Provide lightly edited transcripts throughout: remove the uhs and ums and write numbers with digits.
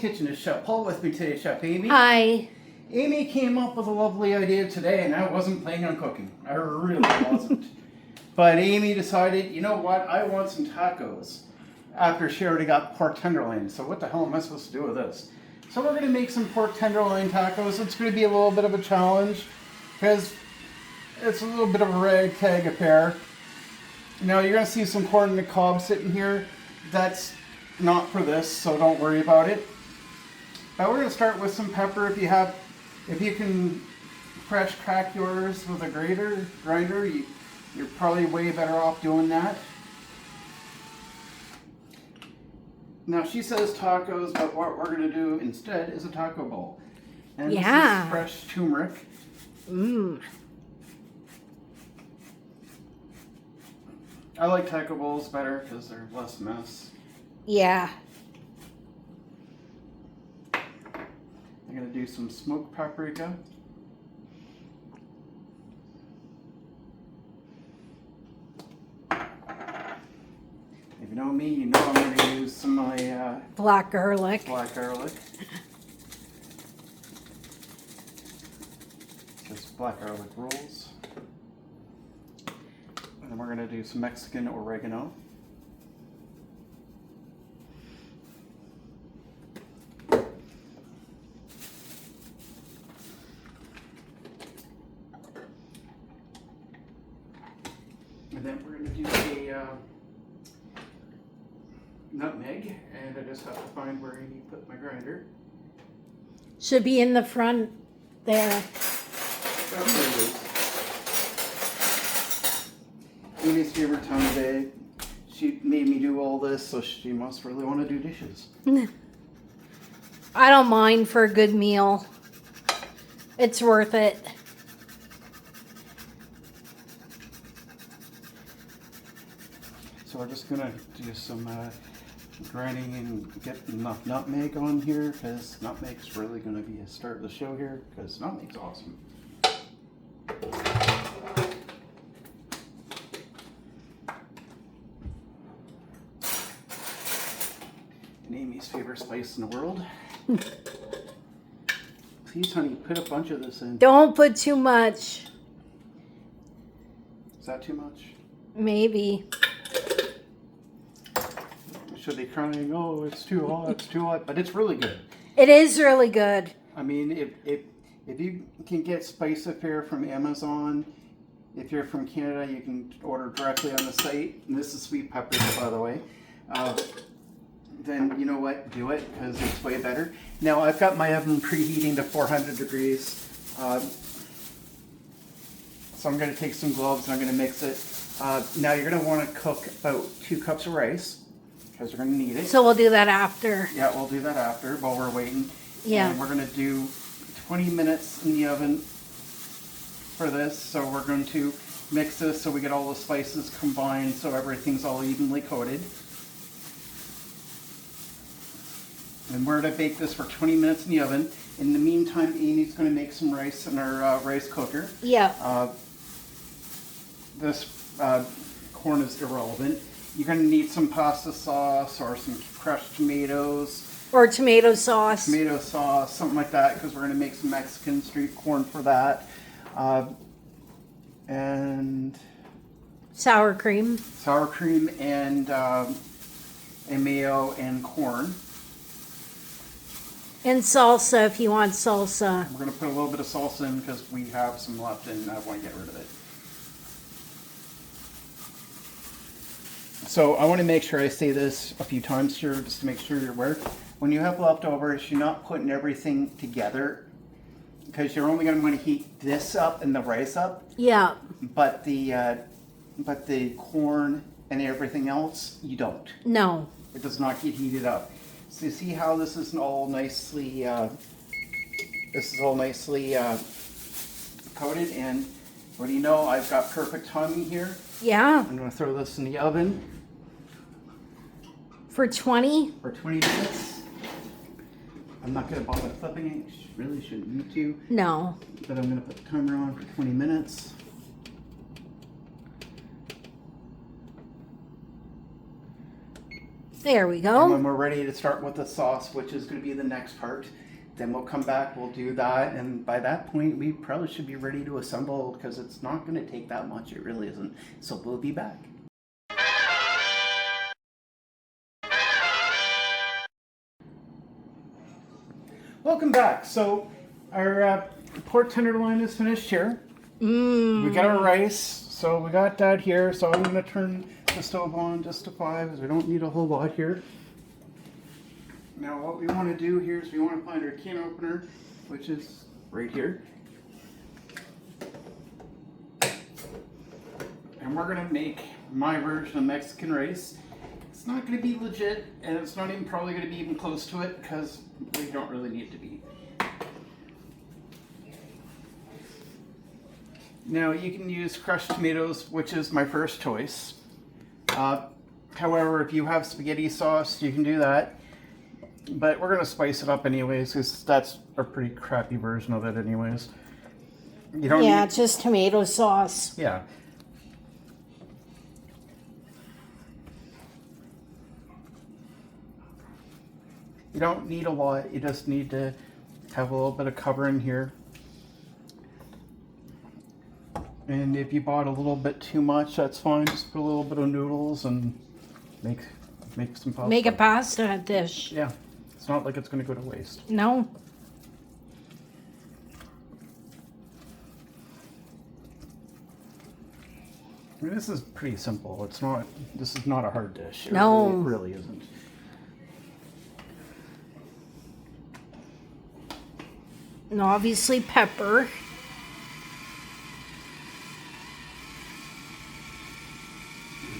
Kitchen is Chef Paul. With me today, Chef Amy. Hi. Amy came up with a lovely idea today, and I wasn't planning on cooking. I really wasn't. But Amy decided, you know what? I want some tacos. After she already got pork tenderloin. So what the hell am I supposed to do with this? So we're going to make some pork tenderloin tacos. It's going to be a little bit of a challenge because it's a little bit of a ragtag affair. Now you're going to see some corn on the cob sitting here. That's not for this, so don't worry about it. But we're going to start with some pepper. If you can fresh crack yours with a grinder, you're probably way better off doing that. Now she says tacos, but what we're going to do instead is a taco bowl. And this is fresh turmeric. Mmm. I like taco bowls better because they're less mess. Yeah. I'm going to do some smoked paprika. If you know me, you know I'm going to use some of my Black garlic. black garlic. Just black garlic rolls. And then we're going to do some Mexican oregano. And then we're going to do a nutmeg, and I just have to find where I need to put my grinder. Should be in the front there. Oh, there it is. Amy's favorite time of day. She made me do all this, so she must really want to do dishes. I don't mind for a good meal. It's worth it. So we're just gonna do some grinding and get enough nutmeg on here, because nutmeg's really gonna be a start of the show here, because nutmeg's awesome. And Amy's favorite spice in the world. Please, honey, put a bunch of this in. Don't put too much. Is that too much? Maybe. Should they crying, oh, it's too hot, but it's really good. It is really good. I mean, if you can get Spice Affair from Amazon, if you're from Canada, you can order directly on the site. And this is sweet peppers, by the way. Then you know what, do it, because it's way better. Now I've got my oven preheating to 400 degrees. So I'm going to take some gloves and I'm going to mix it. Now you're going to want to cook about 2 cups of rice, because we're going to need it. So we'll do that after. Yeah, we'll do that after while we're waiting. Yeah. And we're going to do 20 minutes in the oven for this. So we're going to mix this so we get all the spices combined so everything's all evenly coated. And we're going to bake this for 20 minutes in the oven. In the meantime, Amy's going to make some rice in our rice cooker. Yeah. This corn is irrelevant. You're going to need some pasta sauce or some crushed tomatoes. Or tomato sauce. Tomato sauce, something like that, because we're going to make some Mexican street corn for that. And Sour cream. sour cream and mayo and corn. And salsa if you want salsa. We're going to put a little bit of salsa in because we have some left and I want to get rid of it. So I want to make sure I say this a few times here just to make sure you're aware. When you have leftovers, you're not putting everything together because you're only going to want to heat this up and the rice up. Yeah. But the corn and everything else, you don't. No. It does not get heated up. So you see how this is all nicely coated, and what do you know? I've got perfect timing here. Yeah. I'm going to throw this in the oven For 20? for 20 minutes. I'm not going to bother flipping it. Really shouldn't need to. No. But I'm going to put the timer on for 20 minutes. There we And go. when we're ready to start with the sauce, which is going to be the next part, then we'll come back, we'll do that, and by that point we probably should be ready to assemble because it's not going to take that much, it really isn't. So we'll be back. Welcome back. So our pork tenderloin is finished here. We got our rice, so we got that here. So I'm going to turn the stove on just to 5 as we don't need a whole lot here. Now what we want to do here is we want to find our can opener, which is right here. And we're going to make my version of Mexican rice. It's not going to be legit, and it's not even probably going to be even close to it because we don't really need it to be. Now you can use crushed tomatoes, which is my first choice. However, if you have spaghetti sauce, you can do that. But we're going to spice it up anyways, because that's a pretty crappy version of it anyways. You don't need... just tomato sauce. Yeah. You don't need a lot, you just need to have a little bit of cover in here. And if you bought a little bit too much, that's fine. Just put a little bit of noodles and make some pasta. Make a pasta dish. Yeah, it's not like it's going to go to waste. No. I mean, this is pretty simple. This is not a hard dish. No. It really isn't. And obviously pepper.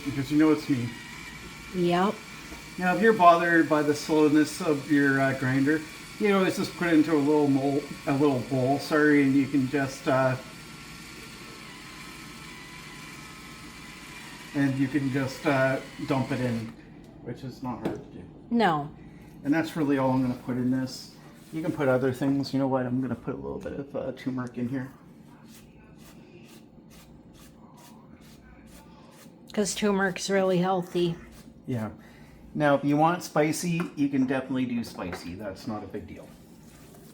Because you know it's me. Yep. Now, if you're bothered by the slowness of your grinder, you know, it's just put it into a little bowl, and you can just dump it in, which is not hard to do. No. And that's really all I'm going to put in this. You can put other things. You know what? I'm going to put a little bit of turmeric in here. Because turmeric's really healthy. Yeah. Now, if you want spicy, you can definitely do spicy. That's not a big deal.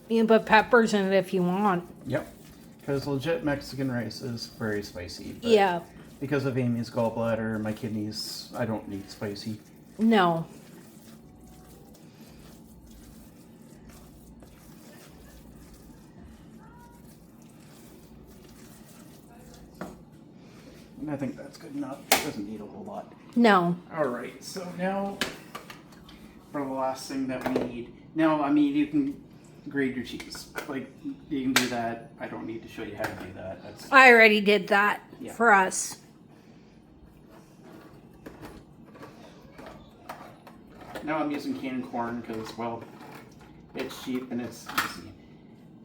You can put peppers in it if you want. Yep. Because legit Mexican rice is very spicy. But Yeah. because of Amy's gallbladder and my kidneys, I don't need spicy. No. And I think that's good enough. It doesn't need a whole lot. No. Alright, so now for the last thing that we need. Now, I mean, you can grate your cheese. Like, you can do that. I don't need to show you how to do that. I already did that for us. Now I'm using canned corn because, well, it's cheap and it's easy.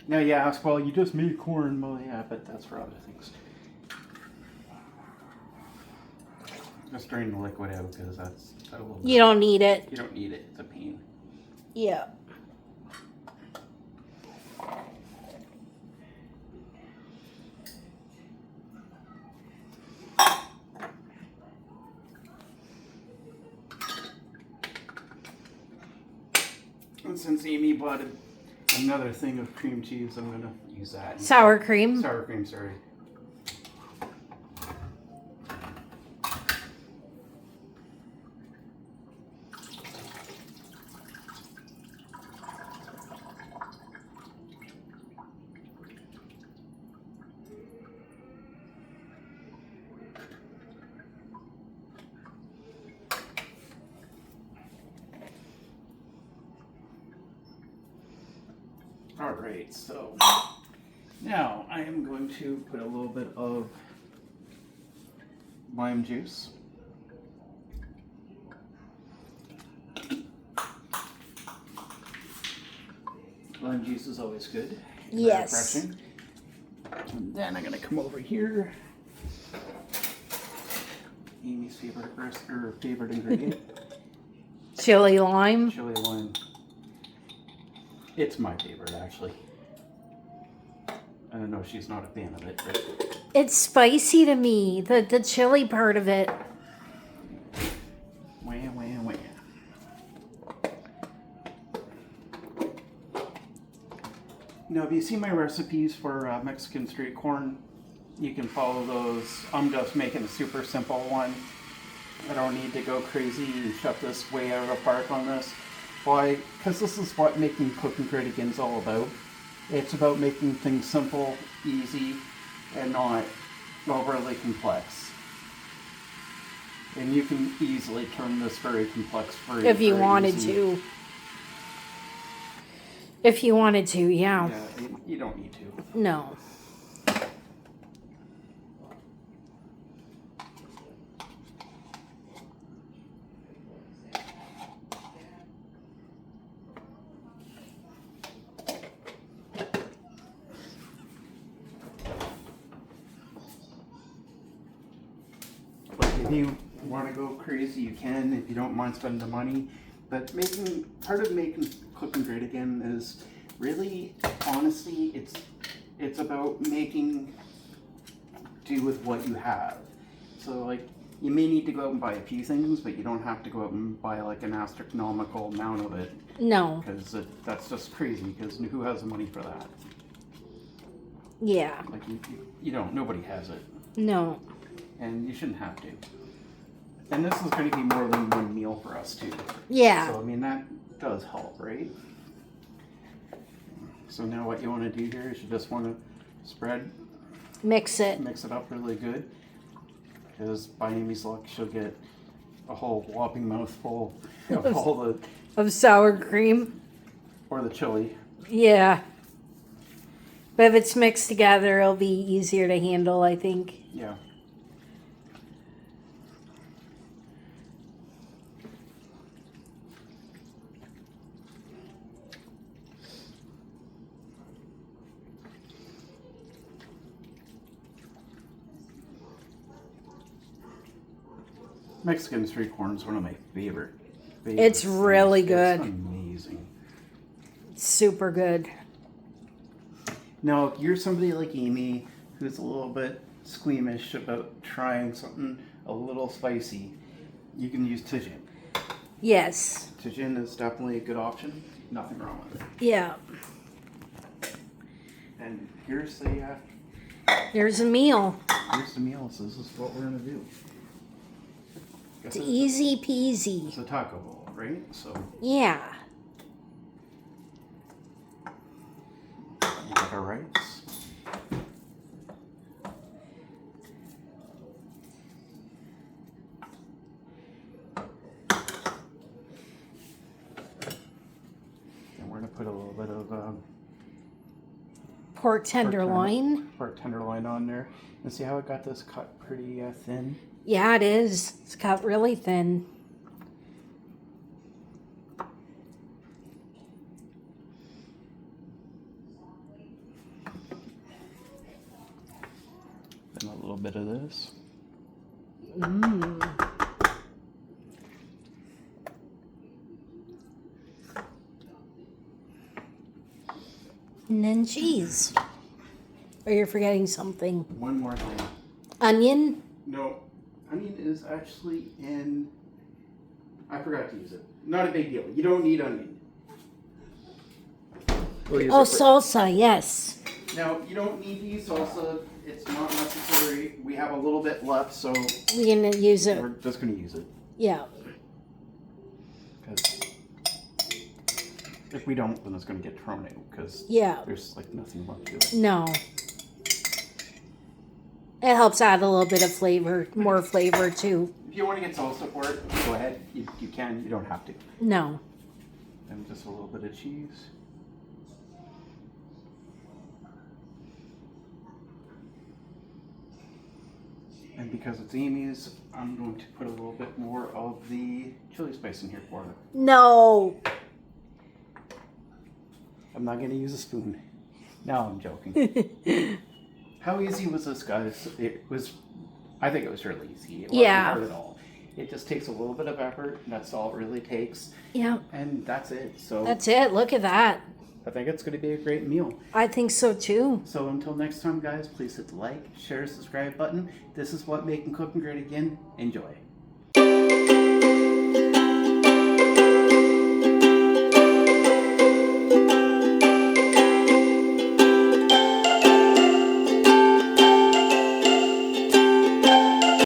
Now you ask, well, you just made corn. Well, yeah, but that's for other things. Just drain the liquid out because that's a little bit. You don't need it. You don't need it. It's a pain. Yeah. And since Amy bought another thing of cream cheese, I'm going to use that. Sour cream. Sour cream, sorry. Alright, so now I am going to put a little bit of lime juice. Lime juice is always good. Yes. Refreshing. And then I'm going to come over here. Amy's favorite ingredient. Chili lime. Chili lime. It's my favorite, actually. I don't know, she's not a fan of it, but... It's spicy to me, the chili part of it. Wah, wah, wah. you see my recipes for Mexican street corn? You can follow those. I'm just making a super simple one. I don't need to go crazy and shut this way out of the park on this. Why? Because this is what making cooking great again is all about. It's about making things simple, easy, and not overly complex. And you can easily turn this very complex If you very wanted easy. to. If you wanted to, yeah. Yeah, you don't need to. No. If you want to go crazy, you can. If you don't mind spending the money, but part of making cooking great again is really, honestly, it's about making do with what you have. So like, you may need to go out and buy a few things, but you don't have to go out and buy like an astronomical amount of it. No. Because that's just crazy. Because who has the money for that? Yeah. Like you don't. Nobody has it. No. And you shouldn't have to. And this is going to be more than one meal for us too. Yeah. So I mean that does help, right? So now what you want to do here is you just want to Mix it. mix it up really good. Because by Amy's luck, she'll get a whole whopping mouthful of all the Of sour cream. or the chili. Yeah. But if it's mixed together, it'll be easier to handle, I think. Yeah. Mexican street corn is one of my favorite It's things. really good. It's amazing. Super good. Now, if you're somebody like Amy who's a little bit squeamish about trying something a little spicy, you can use Tijin. Yes. Tijin is definitely a good option. Nothing wrong with it. Yeah. And here's the Here's a meal. meal. So this is what we're gonna do. It's easy peasy. It's a taco bowl, right? So Yeah. we got our rice. And we're gonna put a little bit of Pork tenderloin. pork tenderloin on there. And see how it got this cut pretty thin? Yeah, it is. It's cut really thin. And a little bit of this. Mmm. And then cheese. Or you're forgetting something. One more thing. Onion. No, onion is actually in. I forgot to use it. Not a big deal. You don't need onion. We'll use Oh, it for- salsa, yes. Now, you don't need to use salsa. It's not necessary. We have a little bit left, so We can use it. we're just going to use it. Yeah. Because if we don't, then it's going to get thrown out. Because Yeah. there's like nothing left to it. No. It helps add a little bit of flavor, more flavor too. If you want to get salsa for it, go ahead. You can. You don't have to. No. And just a little bit of cheese. And because it's Amy's, I'm going to put a little bit more of the chili spice in here for her. No. I'm not going to use a spoon. No, I'm joking. How easy was this, guys? I think it was really easy. It wasn't Yeah. hard at all. It just takes a little bit of effort. And that's all it really takes. Yeah. And that's it. So That's it. Look at that. I think it's going to be a great meal. I think so too. So until next time, guys, please hit the like, share, subscribe button. This is what making cooking great again. Enjoy.